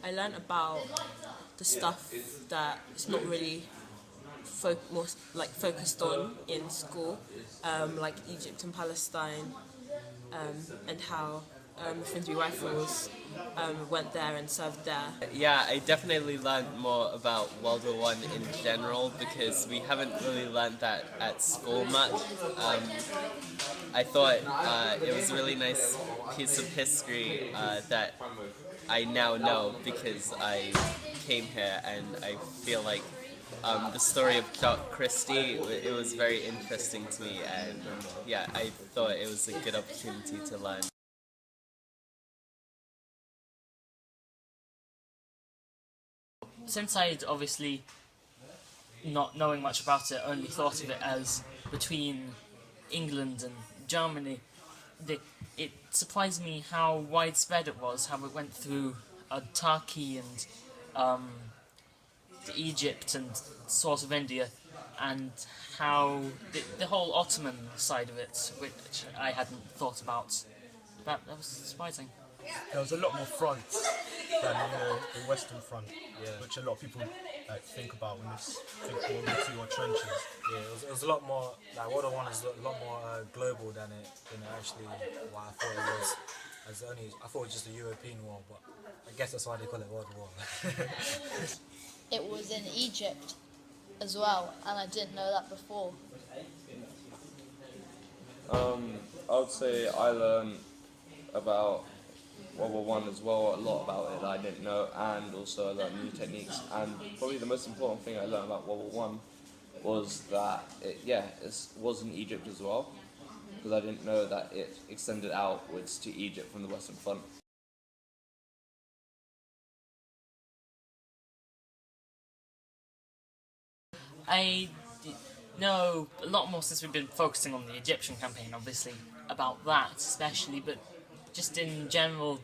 I learned about the stuff that is not really focused on in school, like Egypt and Palestine, and how Finsbury Rifles went there and served there. Yeah, I definitely learned more about World War One in general because we haven't really learned that at school much. I thought it was a really nice piece of history that I now know because I came here, and I feel like the story of Doc Christie, it was very interesting to me, and yeah, I thought it was a good opportunity to learn. Since I'd obviously, not knowing much about it, only thought of it as between England and Germany, it surprised me how widespread it was, how it went through Turkey and Egypt and sort of India, and how the whole Ottoman side of it, which I hadn't thought about. That was surprising. There was a lot more fronts than the Western Front, which a lot of people think about when they think World War II or trenches. Yeah, it was a lot more, like World War I is a lot more global than it actually what I thought it was. I thought it was just a European war, but I guess that's why they call it World War. It was in Egypt as well, and I didn't know that before. I would say I learned about World War One as well, a lot about it that I didn't know, and also I learned new techniques. And probably the most important thing I learned about World War One was that it was in Egypt as well, because I didn't know that it extended outwards to Egypt from the Western Front. I know a lot more since we've been focusing on the Egyptian campaign, obviously, about that especially, but just in general,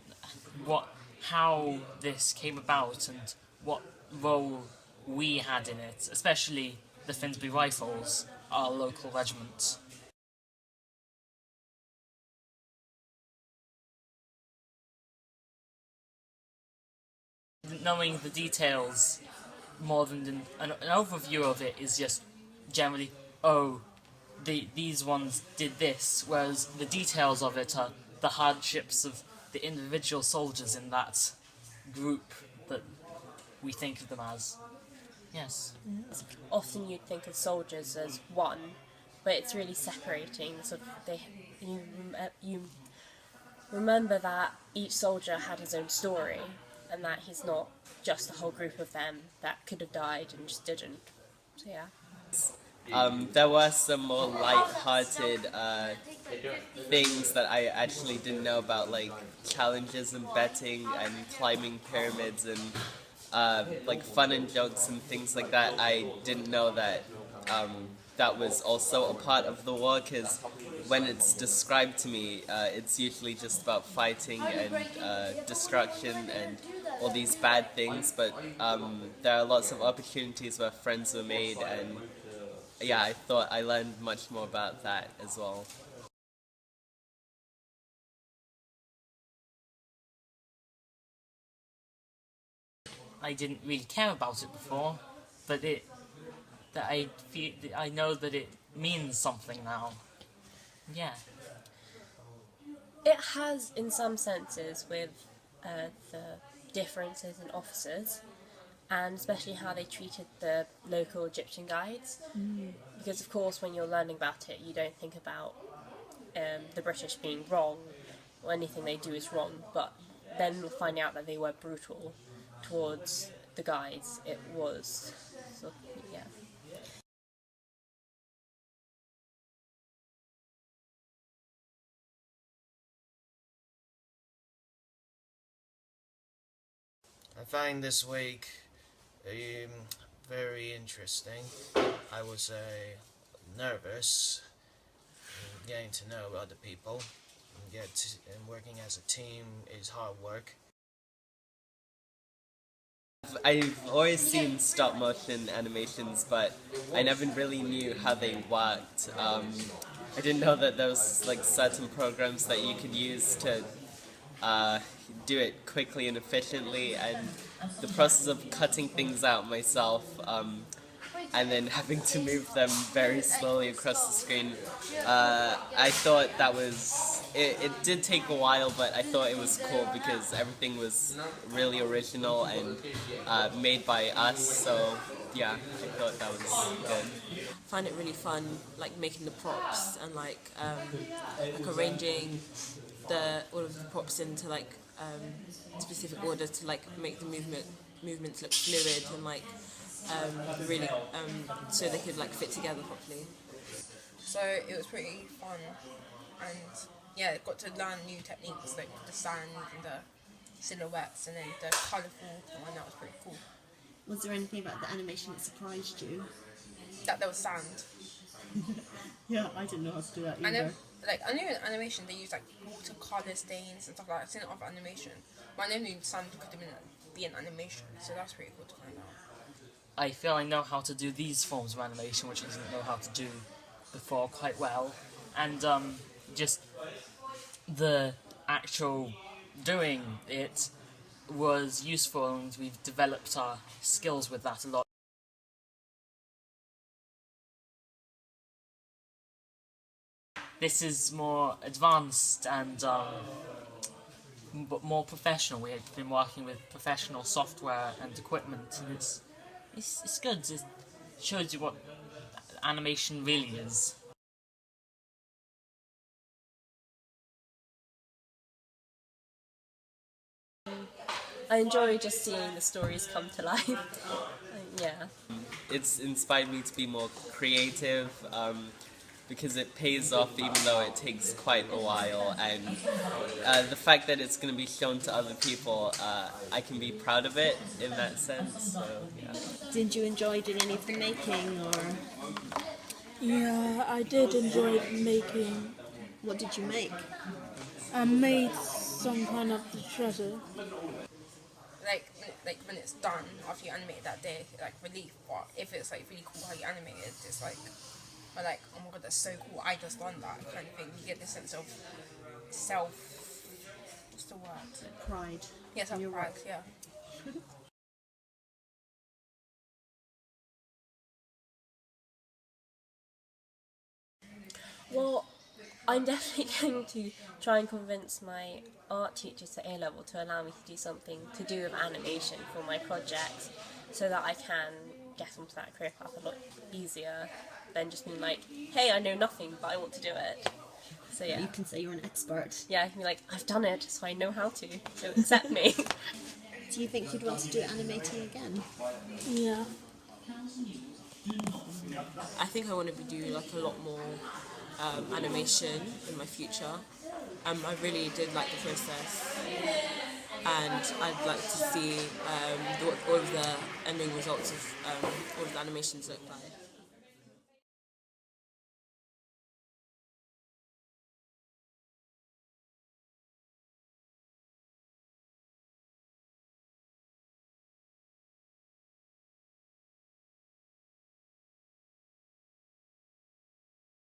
how this came about and what role we had in it, especially the Finsbury Rifles, our local regiment. Knowing the details more than an overview of it is just generally, these ones did this, whereas the details of it are the hardships of the individual soldiers in that group that we think of them as. Yes. Often you'd think of soldiers as one, but it's really separating. You remember that each soldier had his own story, and that he's not just a whole group of them that could have died and just didn't. So yeah. There were some more light-hearted things that I actually didn't know about, like challenges in betting and climbing pyramids and like fun and jokes and things like that. I didn't know that that was also a part of the war, because when it's described to me, it's usually just about fighting and destruction and all these bad things, but there are lots of opportunities where friends were made, and yeah, I thought I learned much more about that as well. I didn't really care about it before, but I know that it means something now. Yeah. It has, in some senses, with the differences in officers, and especially how they treated the local Egyptian guides. Because of course when you're learning about it, you don't think about the British being wrong, or anything they do is wrong, but then finding out that they were brutal towards the guides, it was sort of, yeah. I find this week very interesting. I was nervous getting to know other people, and working as a team is hard work. I've always seen stop motion animations, but I never really knew how they worked. I didn't know that there was like certain programs that you could use to do it quickly and efficiently, and the process of cutting things out myself and then having to move them very slowly across the screen. I thought that was, it did take a while, but I thought it was cool because everything was really original and made by us, so yeah, I thought that was good. I find it really fun, like making the props and like arranging all of the props into like specific order to like make the movements look fluid and like really so they could like fit together properly. So it was pretty fun, and yeah, got to learn new techniques like the sand and the silhouettes and then the colourful one. That was pretty cool. Was there anything about the animation that surprised you? That there was sand. Yeah, I didn't know how to do that I either. know, I knew in animation they use like watercolor stains and stuff like that. I've seen it off animation, but I never knew sand could be an animation. So that's pretty cool to find out. I feel I know how to do these forms of animation, which I didn't know how to do before quite well, and just the actual doing it was useful, and we've developed our skills with that a lot. This is more advanced and but more professional. We've been working with professional software and equipment, and it's good. It shows you what animation really is. I enjoy just seeing the stories come to life. Yeah. It's inspired me to be more creative because it pays off even though it takes quite a while, and the fact that it's going to be shown to other people, I can be proud of it in that sense. So, yeah. Did you enjoy doing any of the making, or Yeah, I did enjoy making. what did you make? I made some kind of treasure. Like when it's done after you animate that day, like relief. But if it's like really cool how you animate it, it's like, or like, oh my god, that's so cool, I just done that kind of thing. You get this sense of self. What's the word? Pride. Yeah, self pride. Yeah. Well, I'm definitely going to try and convince my art teachers at A-level to allow me to do something to do with animation for my project, so that I can get onto that career path a lot easier than just being like, hey, I know nothing, but I want to do it. So yeah. You can say you're an expert. Yeah, I can be like, I've done it, so I know how to, so accept me. Do you think you'd want to do animating again? Yeah. I think I want to do like a lot more animation in my future. I really did like the process, and I'd like to see what all of the ending results of all of the animations look like.